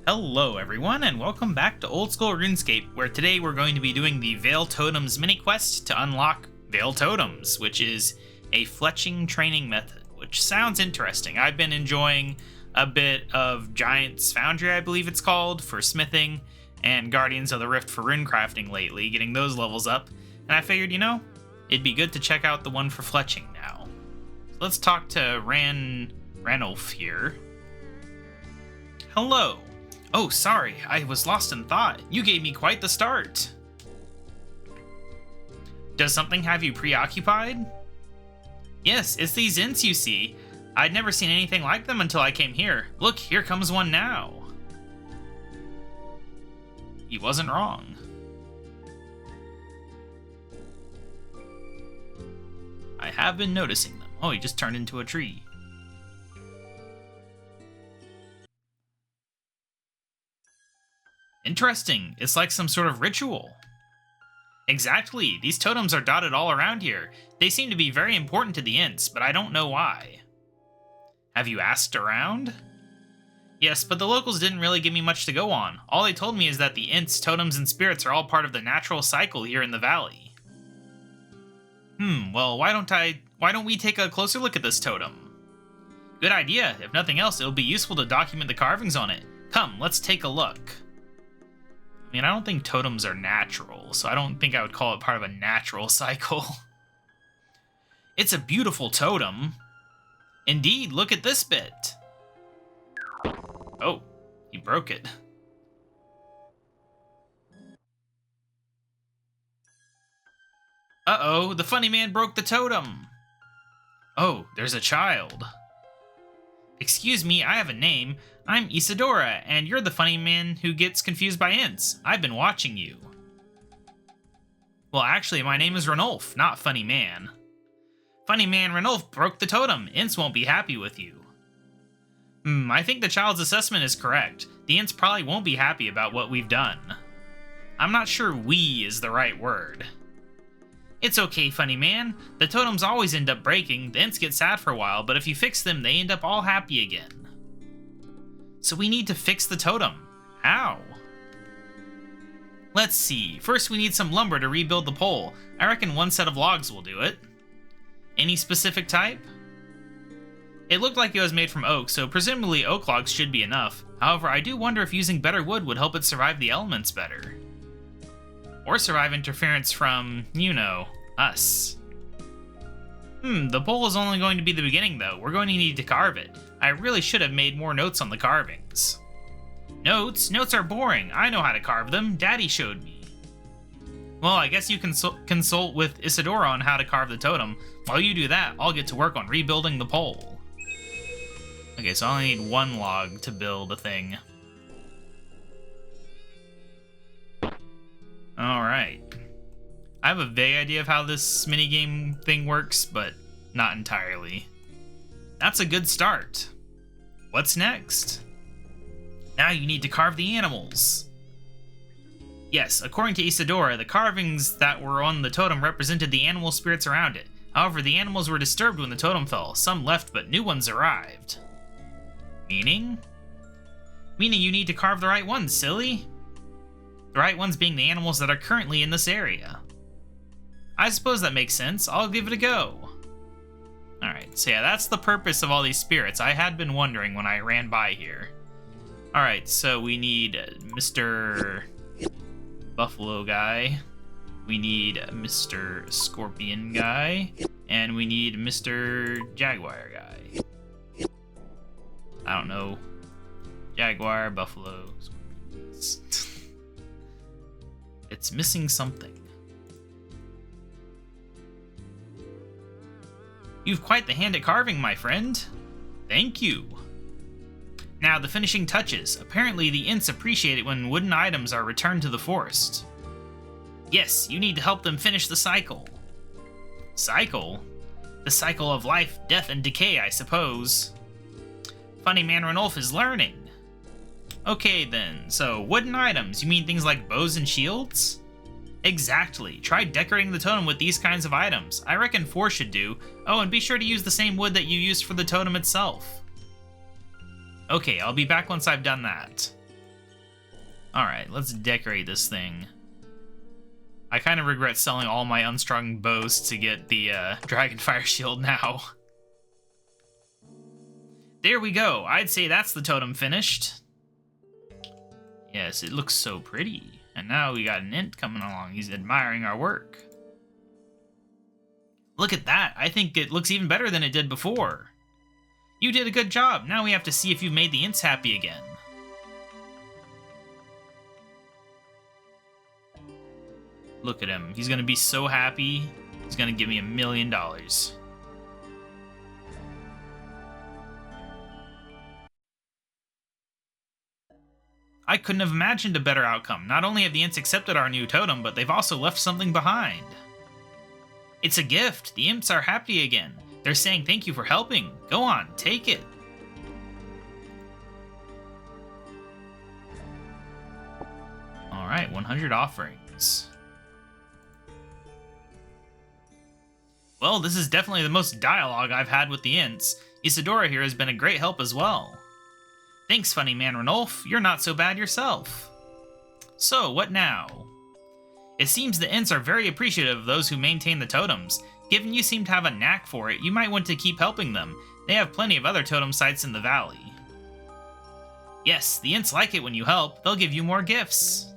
Hello everyone, and welcome back to Old School RuneScape, where today we're going to be doing the Vale Totems mini-quest to unlock Vale Totems, which is a fletching training method, which sounds interesting. I've been enjoying a bit of Giant's Foundry, I believe it's called, for smithing, and Guardians of the Rift for runecrafting lately, getting those levels up, and I figured, it'd be good to check out the one for fletching now. So let's talk to Ranulf here. Hello. Oh, sorry, I was lost in thought. You gave me quite the start. Does something have you preoccupied? Yes, it's these ints you see. I'd never seen anything like them until I came here. Look, here comes one now. He wasn't wrong. I have been noticing them. Oh, he just turned into a tree. Interesting. It's like some sort of ritual. Exactly. These totems are dotted all around here. They seem to be very important to the ints, but I don't know why. Have you asked around? Yes, but the locals didn't really give me much to go on. All they told me is that the ints, totems, and spirits are all part of the natural cycle here in the valley. Well, why don't we take a closer look at this totem? Good idea. If nothing else, it'll be useful to document the carvings on it. Come, let's take a look. I mean, I don't think totems are natural, so I don't think I would call it part of a natural cycle. It's a beautiful totem. Indeed, look at this bit. Oh, he broke it. Uh-oh, the funny man broke the totem. Oh, there's a child. Excuse me, I have a name. I'm Isadora, and you're the funny man who gets confused by ints. I've been watching you. Well, actually, my name is Ranulf, not Funny Man. Funny Man Ranulf broke the totem. Ints won't be happy with you. I think the child's assessment is correct. The ints probably won't be happy about what we've done. I'm not sure "we" is the right word. It's okay, Funny Man. The totems always end up breaking. The ints get sad for a while, but if you fix them, they end up all happy again. So we need to fix the totem. How? Let's see. First, we need some lumber to rebuild the pole. I reckon one set of logs will do it. Any specific type? It looked like it was made from oak, so presumably oak logs should be enough. However, I do wonder if using better wood would help it survive the elements better. Or survive interference from, us. The pole is only going to be the beginning, though. We're going to need to carve it. I really should have made more notes on the carvings. Notes? Notes are boring. I know how to carve them. Daddy showed me. Well, I guess you can consult with Isadora on how to carve the totem. While you do that, I'll get to work on rebuilding the pole. Okay, so I only need one log to build a thing. Alright. I have a vague idea of how this minigame thing works, but not entirely. That's a good start. What's next? Now you need to carve the animals. Yes, according to Isadora, the carvings that were on the totem represented the animal spirits around it. However, the animals were disturbed when the totem fell. Some left, but new ones arrived. Meaning? Meaning you need to carve the right ones, silly. The right ones being the animals that are currently in this area. I suppose that makes sense. I'll give it a go. Alright, so yeah, that's the purpose of all these spirits. I had been wondering when I ran by here. Alright, so we need Mr. Buffalo guy. We need Mr. Scorpion guy. And we need Mr. Jaguar guy. I don't know. Jaguar, Buffalo, Scorpions. It's missing something. You've quite the hand at carving, my friend. Thank you. Now, the finishing touches. Apparently, the ints appreciate it when wooden items are returned to the forest. Yes, you need to help them finish the cycle. Cycle? The cycle of life, death, and decay, I suppose. Funny Man Ranulf is learning. Okay then, so wooden items, you mean things like bows and shields? Exactly. Try decorating the totem with these kinds of items. I reckon 4 should do. Oh, and be sure to use the same wood that you used for the totem itself. Okay, I'll be back once I've done that. Alright, let's decorate this thing. I kind of regret selling all my unstrung bows to get the Dragonfire Shield now. There we go. I'd say that's the totem finished. Yes, it looks so pretty. And now we got an Int coming along. He's admiring our work. Look at that. I think it looks even better than it did before. You did a good job. Now we have to see if you've made the Ints happy again. Look at him. He's gonna be so happy. He's gonna give me $1 million. I couldn't have imagined a better outcome. Not only have the Ints accepted our new totem, but they've also left something behind. It's a gift. The Imps are happy again. They're saying thank you for helping. Go on, take it. Alright, 100 offerings. Well, this is definitely the most dialogue I've had with the Ints. Isadora here has been a great help as well. Thanks, funny man Ranulf. You're not so bad yourself. So, what now? It seems the Ints are very appreciative of those who maintain the totems. Given you seem to have a knack for it, you might want to keep helping them. They have plenty of other totem sites in the valley. Yes, the Ints like it when you help. They'll give you more gifts.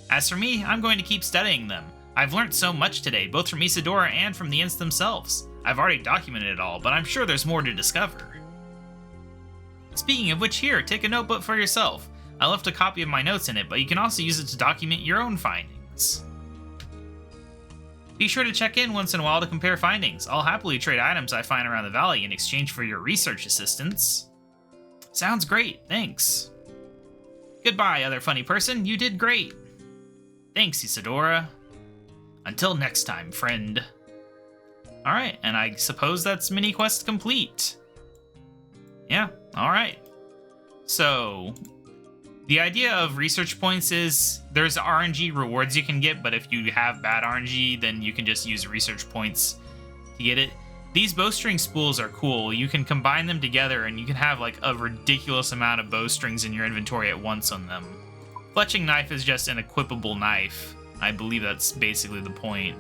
As for me, I'm going to keep studying them. I've learned so much today, both from Isadora and from the Ints themselves. I've already documented it all, but I'm sure there's more to discover. Speaking of which, here, take a notebook for yourself. I left a copy of my notes in it, but you can also use it to document your own findings. Be sure to check in once in a while to compare findings. I'll happily trade items I find around the valley in exchange for your research assistance. Sounds great, thanks. Goodbye, other funny person, you did great. Thanks, Isadora. Until next time, friend. Alright, and I suppose that's mini quest complete. Yeah, alright. So, the idea of research points is there's RNG rewards you can get, but if you have bad RNG, then you can just use research points to get it. These bowstring spools are cool. You can combine them together and you can have like a ridiculous amount of bowstrings in your inventory at once on them. Fletching knife is just an equipable knife. I believe that's basically the point.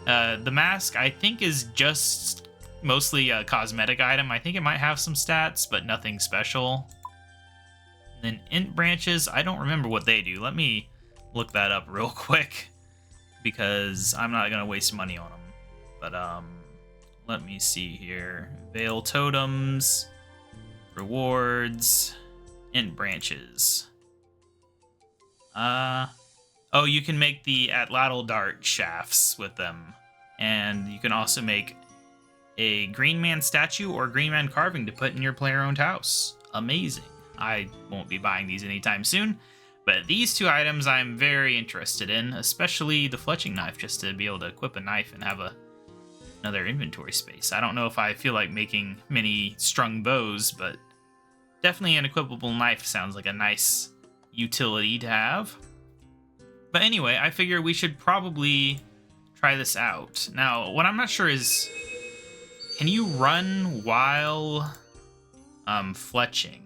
The mask, I think, is just mostly a cosmetic item. I think it might have some stats, but nothing special. And then int branches, I don't remember what they do. Let me look that up real quick, because I'm not going to waste money on them. But, let me see here. Vale totems, rewards, int branches. Oh, you can make the atlatl dart shafts with them. And you can also make a green man statue or green man carving to put in your player-owned house. Amazing. I won't be buying these anytime soon, but these two items I'm very interested in, especially the fletching knife, just to be able to equip a knife and have another inventory space. I don't know if I feel like making many strung bows, but definitely an equipable knife sounds like a nice utility to have. But anyway, I figure we should probably try this out. Now, what I'm not sure is, can you run while fletching?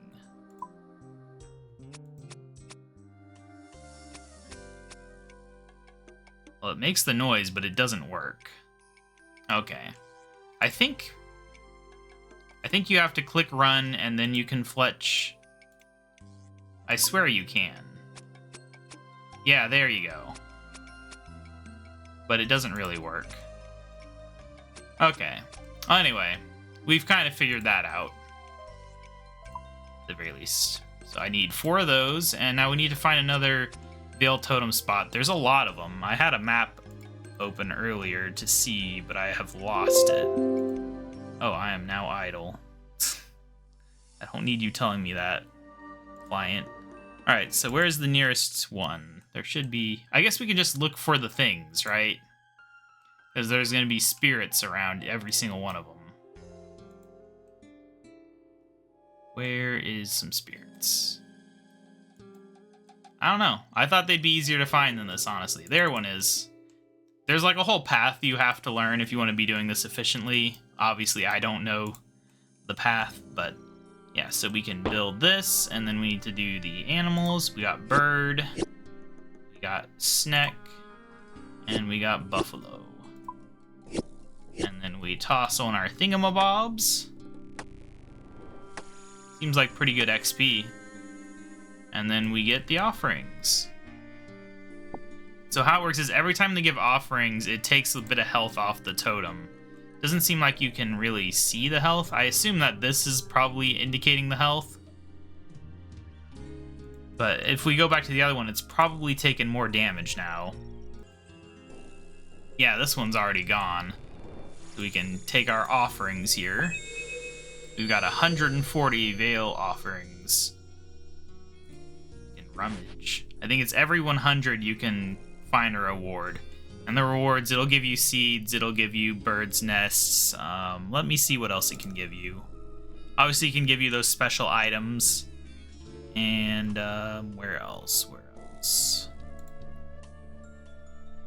Well, it makes the noise, but it doesn't work. Okay. I think you have to click run and then you can fletch. I swear you can. Yeah, there you go. But it doesn't really work. Okay. Anyway, we've kind of figured that out. At the very least. So I need 4 of those, and now we need to find another Vale totem spot. There's a lot of them. I had a map open earlier to see, but I have lost it. Oh, I am now idle. I don't need you telling me that, client. Alright, so where's the nearest one? There should be... I guess we can just look for the things, right? Because there's going to be spirits around every single one of them. Where is some spirits? I don't know. I thought they'd be easier to find than this, honestly. There one is. There's like a whole path you have to learn if you want to be doing this efficiently. Obviously, I don't know the path, but Yeah, so we can build this, and then we need to do the animals. We got bird, we got snack, and we got buffalo. And then we toss on our thingamabobs. Seems like pretty good XP. And then we get the offerings. So how it works is every time they give offerings, it takes a bit of health off the totem. Doesn't seem like you can really see the health. I assume that this is probably indicating the health. But if we go back to the other one, it's probably taken more damage now. Yeah, this one's already gone. So we can take our offerings here. We've got 140 Vale offerings. We can rummage. I think it's every 100 you can find a reward. And the rewards, it'll give you seeds, it'll give you birds' nests. Let me see what else it can give you. Obviously, it can give you those special items. And where else? Where else?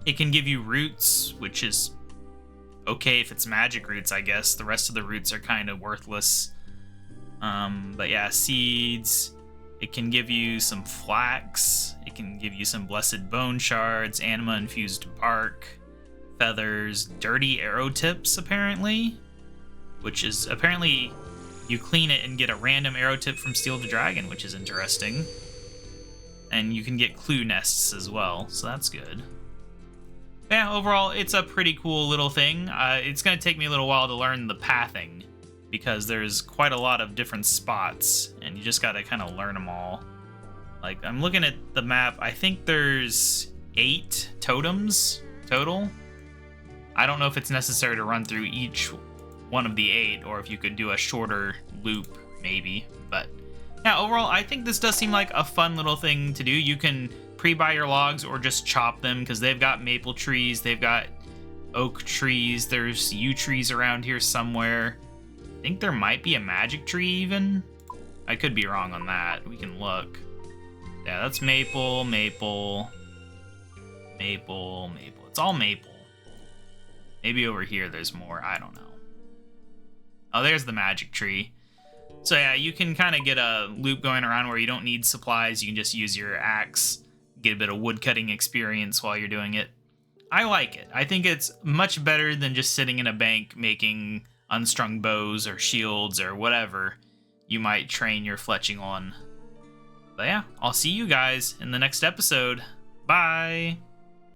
It can give you roots, which is okay if it's magic roots, I guess. The rest of the roots are kind of worthless. But yeah, seeds. It can give you some flax. It can give you some blessed bone shards, anima-infused bark, feathers, dirty arrow tips, apparently. Which is, apparently, you clean it and get a random arrow tip from Steel the Dragon, which is interesting. And you can get clue nests as well, so that's good. Yeah, overall, it's a pretty cool little thing. It's going to take me a little while to learn the pathing, because there's quite a lot of different spots, and you just got to kind of learn them all. Like, I'm looking at the map, I think there's 8 totems total. I don't know if it's necessary to run through each one of the 8, or if you could do a shorter loop, maybe. But yeah, overall, I think this does seem like a fun little thing to do. You can pre-buy your logs or just chop them, because they've got maple trees, they've got oak trees, there's yew trees around here somewhere. I think there might be a magic tree even. I could be wrong on that. We can look. Yeah, that's maple, maple, maple, maple. It's all maple. Maybe over here there's more. I don't know. Oh, there's the magic tree. So yeah, you can kind of get a loop going around where you don't need supplies. You can just use your axe, get a bit of wood cutting experience while you're doing it. I like it. I think it's much better than just sitting in a bank making unstrung bows or shields or whatever you might train your fletching on. But yeah, I'll see you guys in the next episode. Bye!